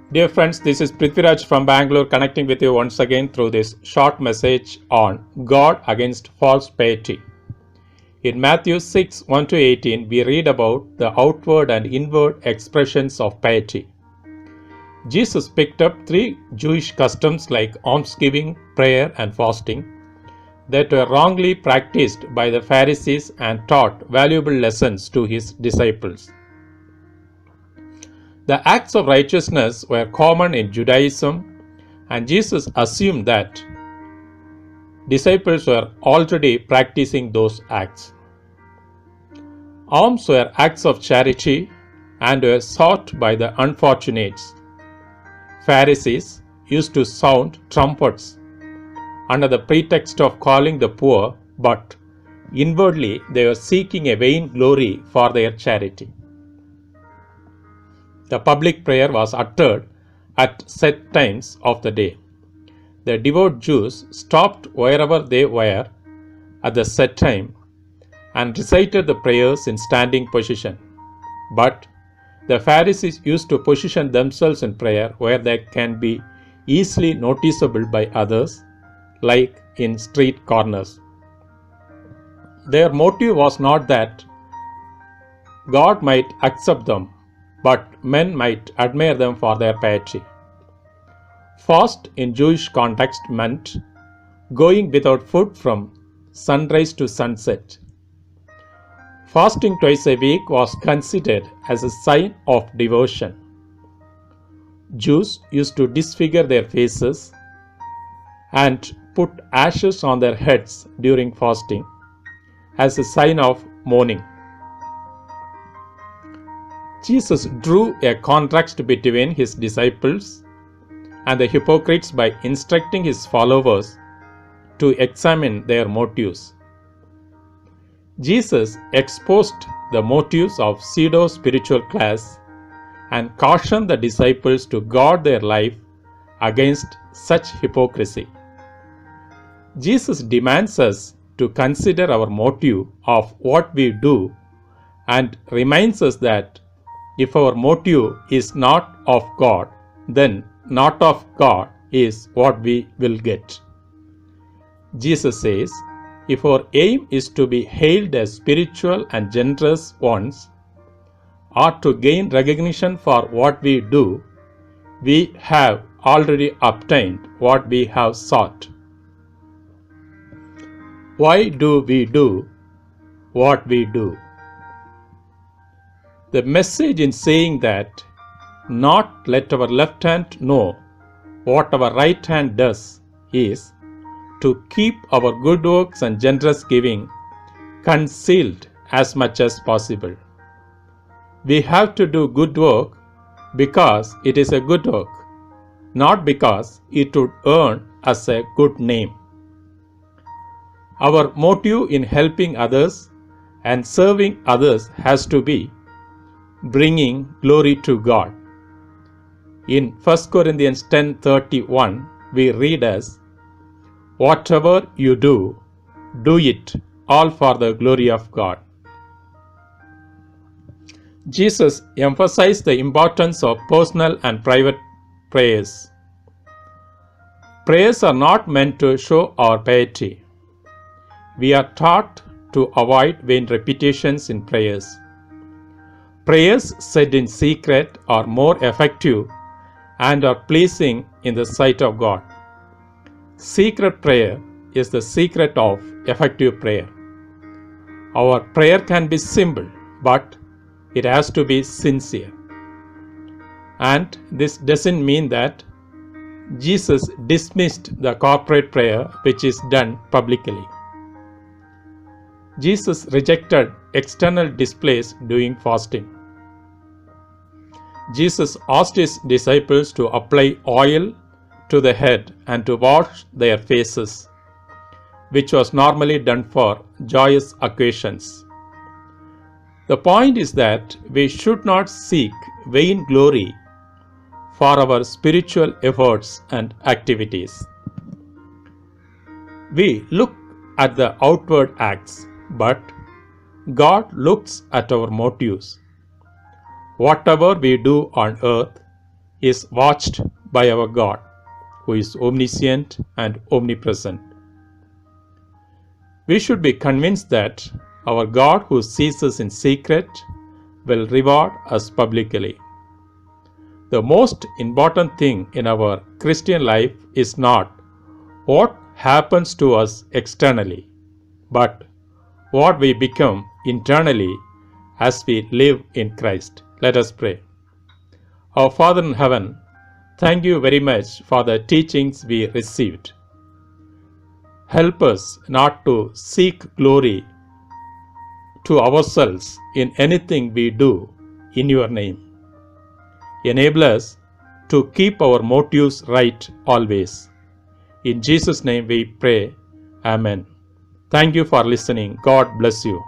Dear friends, this is Prithviraj from Bangalore connecting with you once again through this short message on God against false piety. In Matthew 6 1 to 18, we read about the outward and inward expressions of piety. Jesus picked up three Jewish customs like almsgiving, prayer, and fasting that were wrongly practiced by the Pharisees and taught valuable lessons to his disciples. The acts of righteousness were common in Judaism, and Jesus assumed that disciples were already practicing those acts. Alms were acts of charity and were sought by the unfortunates. Pharisees used to sound trumpets under the pretext of calling the poor, but inwardly they were seeking a vain glory for their charity. The public prayer was uttered at set times of the day. The devout Jews stopped wherever they were at the set time and recited the prayers in standing position. But the Pharisees used to position themselves in prayer where they can be easily noticeable by others, like in street corners. Their motive was not that God might accept them, but men might admire them for their piety. Fast in Jewish context meant going without food from sunrise to sunset. Fasting twice a week was considered as a sign of devotion. Jews used to disfigure their faces and put ashes on their heads during fasting as a sign of mourning. Jesus drew a contrast between his disciples and the hypocrites by instructing his followers to examine their motives. Jesus exposed the motives of pseudo-spiritual class and cautioned the disciples to guard their life against such hypocrisy. Jesus demands us to consider our motive of what we do and reminds us that if our motive is not of God, then not of God is what we will get. Jesus says, if our aim is to be hailed as spiritual and generous ones, or to gain recognition for what we do, we have already obtained what we have sought. Why do we do what we do? The message in saying that not let our left hand know what our right hand does is to keep our good works and generous giving concealed as much as possible. We have to do good work because it is a good work, not because it would earn us a good name. Our motive in helping others and serving others has to be bringing glory to God. In 1 Corinthians 10:31, we read as, whatever you do, do it all for the glory of God. Jesus emphasized the importance of personal and private prayers. Prayers are not meant to show our piety. We are taught to avoid vain repetitions in prayers. Prayers said in secret are more effective and are pleasing in the sight of God. Secret prayer is the secret of effective prayer. Our prayer can be simple, but it has to be sincere. And this doesn't mean that Jesus dismissed the corporate prayer which is done publicly. Jesus rejected external displays during fasting. Jesus asked his disciples to apply oil to the head and to wash their faces, which was normally done for joyous occasions. The point is that we should not seek vain glory for our spiritual efforts and activities. We look at the outward acts, but God looks at our motives. Whatever we do on earth, is watched by our God, who is omniscient and omnipresent. We should be convinced that our God, who sees us in secret, will reward us publicly. The most important thing in our Christian life is not what happens to us externally, but what we become internally as we live in Christ. Let us pray. Our Father in heaven, thank you very much for the teachings we received. Help us not to seek glory to ourselves in anything we do in your name. Enable us to keep our motives right always. In Jesus' name we pray. Amen. Thank you for listening. God bless you.